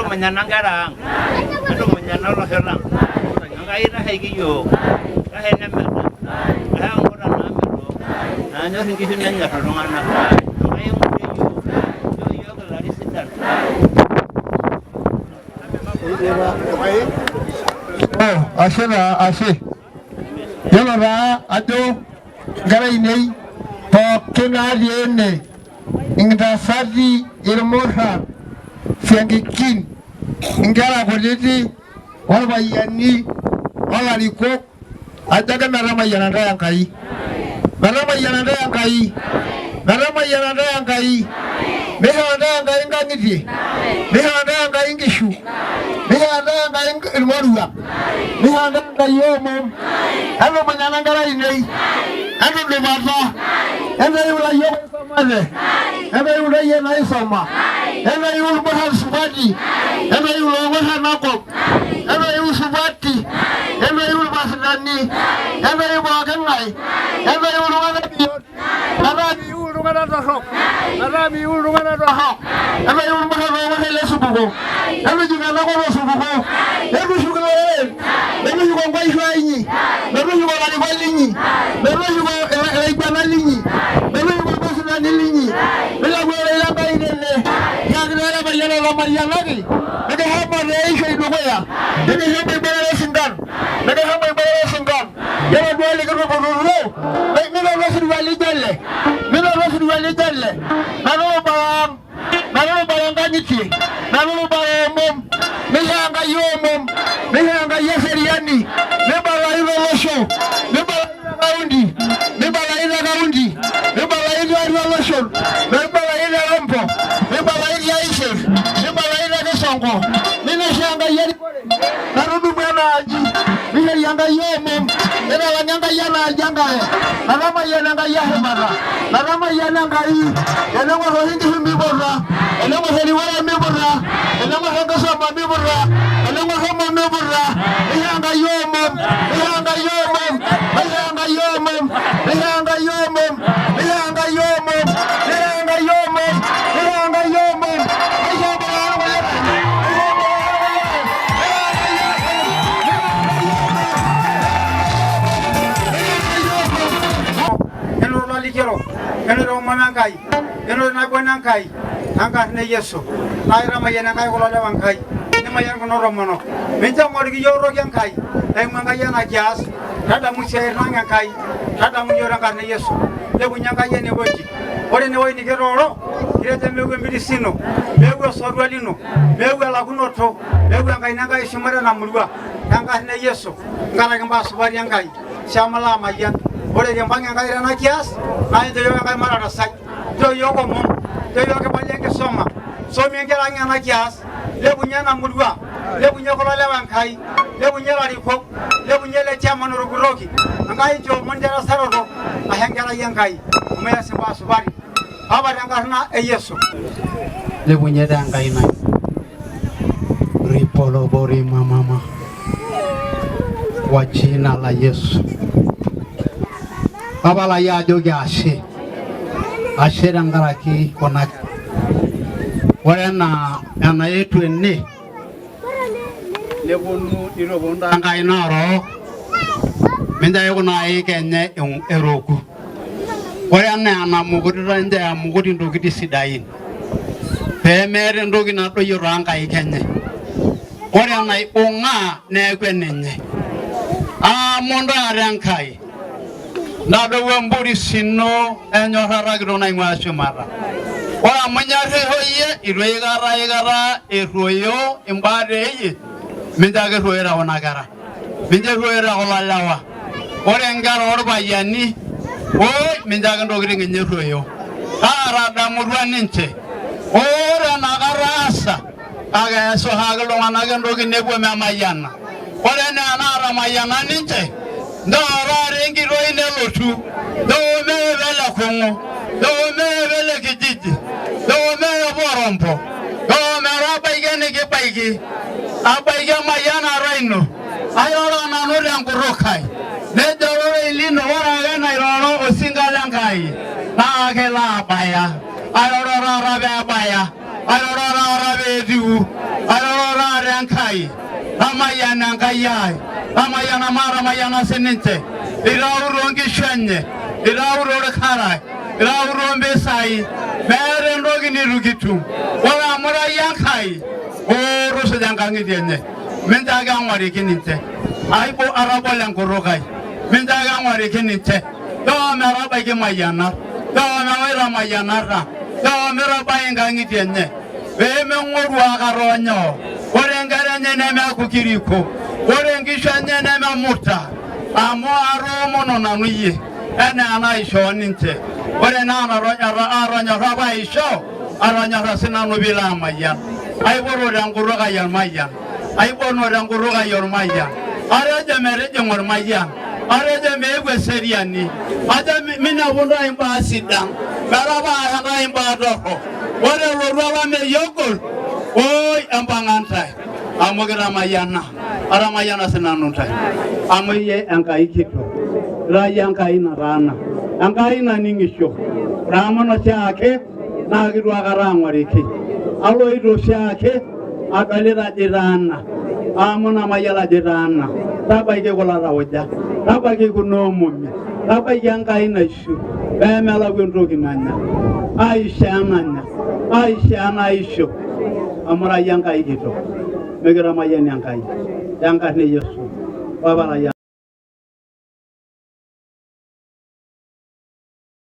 mañana garang. Ando mañana lo helang. Ngai na hegi yo. Ka hene mena. Ka ngora na mero. Na nyo hingi hinanya ronga na. Ngai mo yo. Yo ka lari sitar. Oh, ashe. Yamara ado garai nei to kenali ene ingda sadi irmoha fiangikin ingara koditi wala yani wala liko ajaga narama yananda yankai mehanda yankai ngangiti mehanda yankai ngishu mehanda yankai irmoruwa mehanda yankai yomom ano manyana garai nei ano lebata ano yula yomo somale ano yula yena isoma ano yula bahar subati ano yula bahar nakop ano yula subati ano yula basdani ano yula kangai ano yula nganabiot narabi yula nganadahok narabi yula nganadahok ano yula bahar lesubugo ano juga nakoro subugo ano juga ano juga ngwai shwaini ano juga ngani kwalinyi ano juga Igbana linyi, bebe yuko basuna linyi, bila gwele lamba inene, ya gwele bayana la Mariana ni, bebe hamba reisha idogoya, bebe hamba ibara singan, ya gwele kero kono, mina rosi wali jalle, nalo barang ganiti, nalo barang mom, mihanga yomom, mihanga yeseriani, nebala ilo losho, nebala kaundi. Nebala ila lotion, nebala ila lampo, nebala ila isef, nebala ila kesongo. Mina shanga yeri kore, narudu mwana aji, mina yanga yomem, mina wanyanga yana ajanga he, narama yananga yahemara, narama yananga hii, yanama rohindi mibora, yanama heliwaya mibora, yanama hengasama mibora, yanama hama mibora, mihanga yomem, mihanga yomem, mihanga yomem, mihanga yomem, mihanga yomem, mihanga yomem, mihanga yomem, Enoro manangai, enoro nagwanangai, angka ne Yesu, naira mayana ngai kola lewangai, ne mayana kono romono, menja morgi yoro yangai, mangai yana jas, tada musyair nangai, tada munyora ngane Yesu, lebu nyangai yene boji, ore ne woi ni geroro, kirete mewe milisino, mewe sorwalino, mewe lagunoto, mewe ngai nangai shumara namurwa, angka ne Yesu, ngara ngamba subari yangai, shamala mayan. Ore yang ngai rana kias, na itu yang ngai marah rasai, itu yang komom, itu yang kebanyakan kesoma, somi yang kerang anak kias, dia punya namurwa, dia punya kola lewang kai, dia punya lari kok, dia punya lecah manuru guroki, ngai jo menjara saroro, ayang kerang yang kai, umaya sebab subari, apa yang karena Yesus, dia punya yang kai nai, ripolo bori mama, wajina la Yesus. Babala ya jogi ashe rangaraki konak warena ana yetu enne lebonu irobonda ngai naro menda yona ikenye eroku warena ana mugudira nde amugudi ndogiti sidain pemere ndogi na do yoranga ikenye warena onga ne kwenenye amonda rankai nado wamburi sino enyorara grona ingwashumara ora manyare hoye irwegara eroyo imbare ye minjage roera onagara minje roera olalawa ore ngara orbayani minjage ndogire ngenye royo ara damurwa ninche ora nagarasa aga so hagalo nganaga ndogi nebwe mamayana ore na anara mayana ninche Dora rengi roine lotu, do me vela kongo, do me vela kijiji, do me borompo, do me rabaige nege baige, abaige mayana raino, ayora na nuri angurokai, ne doro ilino wara gana iroro osinga langai, na akela abaya, ayora rabe abaya, ayora rabe betiu arorare Enkai amayana Enkai ai amayana mara mayana sininche irauro nkishu enye irauro irkarai irauro mbesai mere ntoki nitu kitum ore amurai Enkai orosuj enkang'itie enye minchaki ang'wariki ninche aibo arabol enkutuk minchaki ang'wariki ninche yoo metabaiki mayianat yoo mewaita mayianata yoo mitabai enkang'itie enye peemeng'oru akata onyoo ore nkera enye nemeaku kiriko ore nkishu enye nememuta amu atoomono nanu iyie enaa enaishoo ninche ore naa atonyorra apa aishoo atonyorra sinanu piilo amayian aipono tenkutuk ai ormayian aipono tenkutuk ai ormayian atejo metijing'a ormayian atejo meeku eseriani ajo minepu ntae imbaa sidan metapaasha ntae imbaa torrok ore elotu olameyu ogol oi empang'a ntae amu kitamayiana atamayiana sinanu ntae amu iyie Enkai kitok ira iyie Enkai nataana Enkai naning'isho amu oshiake naa kitu akata ang'wariki aloito oshiake adolita ajo itaana amu namayiolo ajo itaana tabaiki kulo tauja tabaiki kuna omomi tabaiki Enkai naishu peemelau entoki nanya aisho enanya aisho enaisho amu ira iyie Enkai kitok mikitamayiani Enkai tenkarna e Yesu